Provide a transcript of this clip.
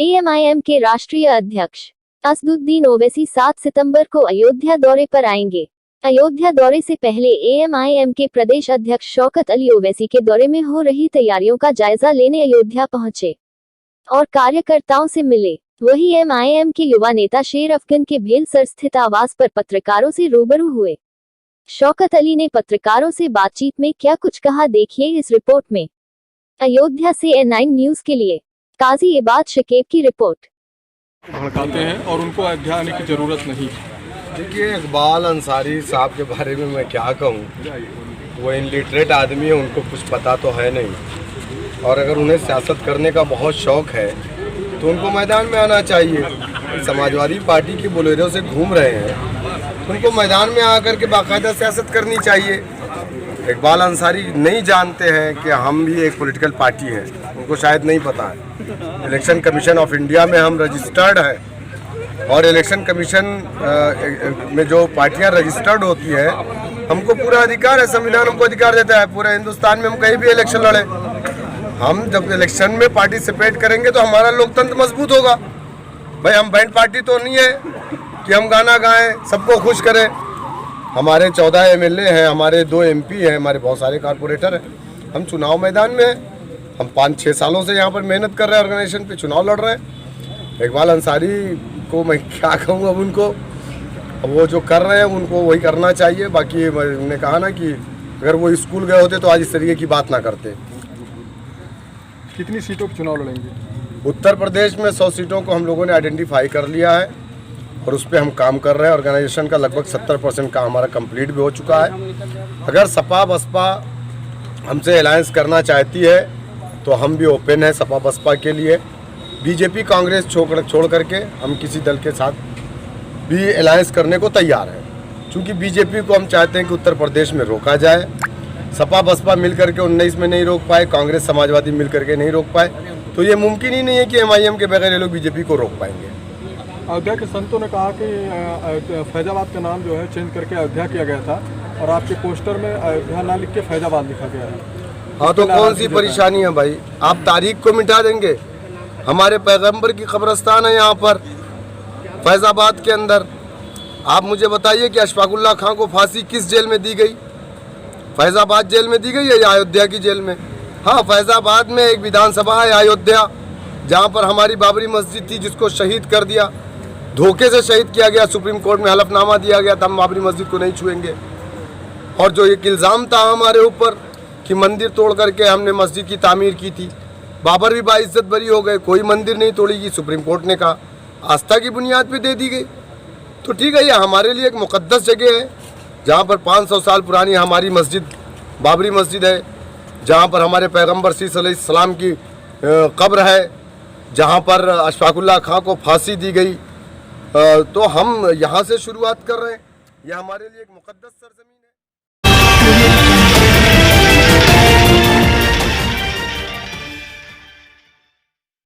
AIMIM के राष्ट्रीय अध्यक्ष असदुद्दीन ओवैसी 7 सितंबर को अयोध्या दौरे पर आएंगे। अयोध्या दौरे से पहले एएमआईएम के प्रदेश अध्यक्ष शौकत अली ओवैसी के दौरे में हो रही तैयारियों का जायजा लेने अयोध्या पहुंचे और कार्यकर्ताओं से मिले। वहीं एमआईएम के युवा नेता शेर अफगन के भेलसर स्थित आवास पर पत्रकारों से रूबरू हुए। शौकत अली ने पत्रकारों से बातचीत में क्या कुछ कहा, देखिए इस रिपोर्ट में। अयोध्या से N9 न्यूज के लिए काजी इबाद शकीब की रिपोर्ट। भड़काते हैं और उनको अयोध्या आने की जरूरत नहीं। देखिए, इकबाल अंसारी साहब के बारे में मैं क्या कहूँ, वो इलिटरेट आदमी है, उनको कुछ पता तो है नहीं। और अगर उन्हें सियासत करने का बहुत शौक है तो उनको मैदान में आना चाहिए। समाजवादी पार्टी के बोलेरो से घूम रहे हैं, उनको मैदान में आकर के बाकायदा सियासत करनी चाहिए। इकबाल अंसारी नहीं जानते हैं कि हम भी एक पॉलिटिकल पार्टी है, उनको शायद नहीं पता है। इलेक्शन कमीशन ऑफ इंडिया में हम रजिस्टर्ड हैं और इलेक्शन कमीशन में जो पार्टियां रजिस्टर्ड होती है, हमको पूरा अधिकार है, संविधान हमको अधिकार देता है पूरे हिंदुस्तान में हम कहीं भी इलेक्शन लड़े। हम जब इलेक्शन में पार्टिसिपेट करेंगे तो हमारा लोकतंत्र मजबूत होगा। भाई, हम बैंड पार्टी तो नहीं है कि हम गाना गाएं, सबको खुश करें। हमारे 14 MLA हैं, हमारे 2 MP हैं, हमारे बहुत सारे कारपोरेटर हैं। हम चुनाव मैदान में हैं। हम 5-6 सालों से यहाँ पर मेहनत कर रहे हैं, ऑर्गेनाइजेशन पे चुनाव लड़ रहे हैं। इकबाल अंसारी को मैं क्या कहूँ, अब उनको वो जो कर रहे हैं उनको वही करना चाहिए। बाकी मैंने कहा ना कि अगर वो स्कूल गए होते तो आज इस तरीके की बात ना करते। कितनी सीटों पर चुनाव लड़ेंगे? उत्तर प्रदेश में 100 सीटों को हम लोगों ने आइडेंटिफाई कर लिया है और उस पर हम काम कर रहे हैं। ऑर्गेनाइजेशन का लगभग 70% का हमारा कंप्लीट भी हो चुका है। अगर सपा बसपा हमसे अलायंस करना चाहती है तो हम भी ओपन हैं सपा बसपा के लिए। बीजेपी कांग्रेस छोड़ करके हम किसी दल के साथ भी अलायंस करने को तैयार हैं, क्योंकि बीजेपी को हम चाहते हैं कि उत्तर प्रदेश में रोका जाए। सपा बसपा मिल करके 19 में नहीं रोक पाए, कांग्रेस समाजवादी मिल करके नहीं रोक पाए, तो ये मुमकिन ही नहीं है कि एमआईएम के बगैर ये लोग बीजेपी को रोक पाएंगे। अयोध्या के संतों ने कहा कि फैजाबाद का नाम जो है चेंज करके अयोध्या किया गया था और आपके पोस्टर में अयोध्या ना लिख के फैजाबाद लिखा गया है। हाँ, तो कौन सी परेशानी है भाई? आप तारीख को मिटा देंगे? हमारे पैगंबर की कब्रिस्तान है यहाँ पर फैजाबाद के अंदर। आप मुझे बताइए कि अशफाकुल्लाह खां को फांसी किस जेल में दी गई? फैजाबाद जेल में दी गई है या अयोध्या की जेल में? हाँ, फैजाबाद में एक विधानसभा है अयोध्या, जहाँ पर हमारी बाबरी मस्जिद थी जिसको शहीद कर दिया, धोखे से शहीद किया गया। सुप्रीम कोर्ट में हलफनामा दिया गया था हम बाबरी मस्जिद को नहीं छुएंगे। और जो एक इल्ज़ाम था हमारे ऊपर कि मंदिर तोड़ करके हमने मस्जिद की तामीर की थी, बाबर भी बाइज्जत बरी हो गए, कोई मंदिर नहीं तोड़ेगी। सुप्रीम कोर्ट ने कहा आस्था की बुनियाद पे दे दी गई। तो ठीक है, ये हमारे लिए एक मुक़द्दस जगह है जहाँ पर 500 साल पुरानी हमारी मस्जिद बाबरी मस्जिद है, जहाँ पर हमारे पैगंबर सीस अलैहिस्सलाम की कब्र है, जहाँ पर अशफाकुल्लाह खां को फांसी दी गई। तो हम यहाँ से शुरुआत कर रहे हैं। यह हमारे लिए एक मुक़द्दस सरज़मीन है।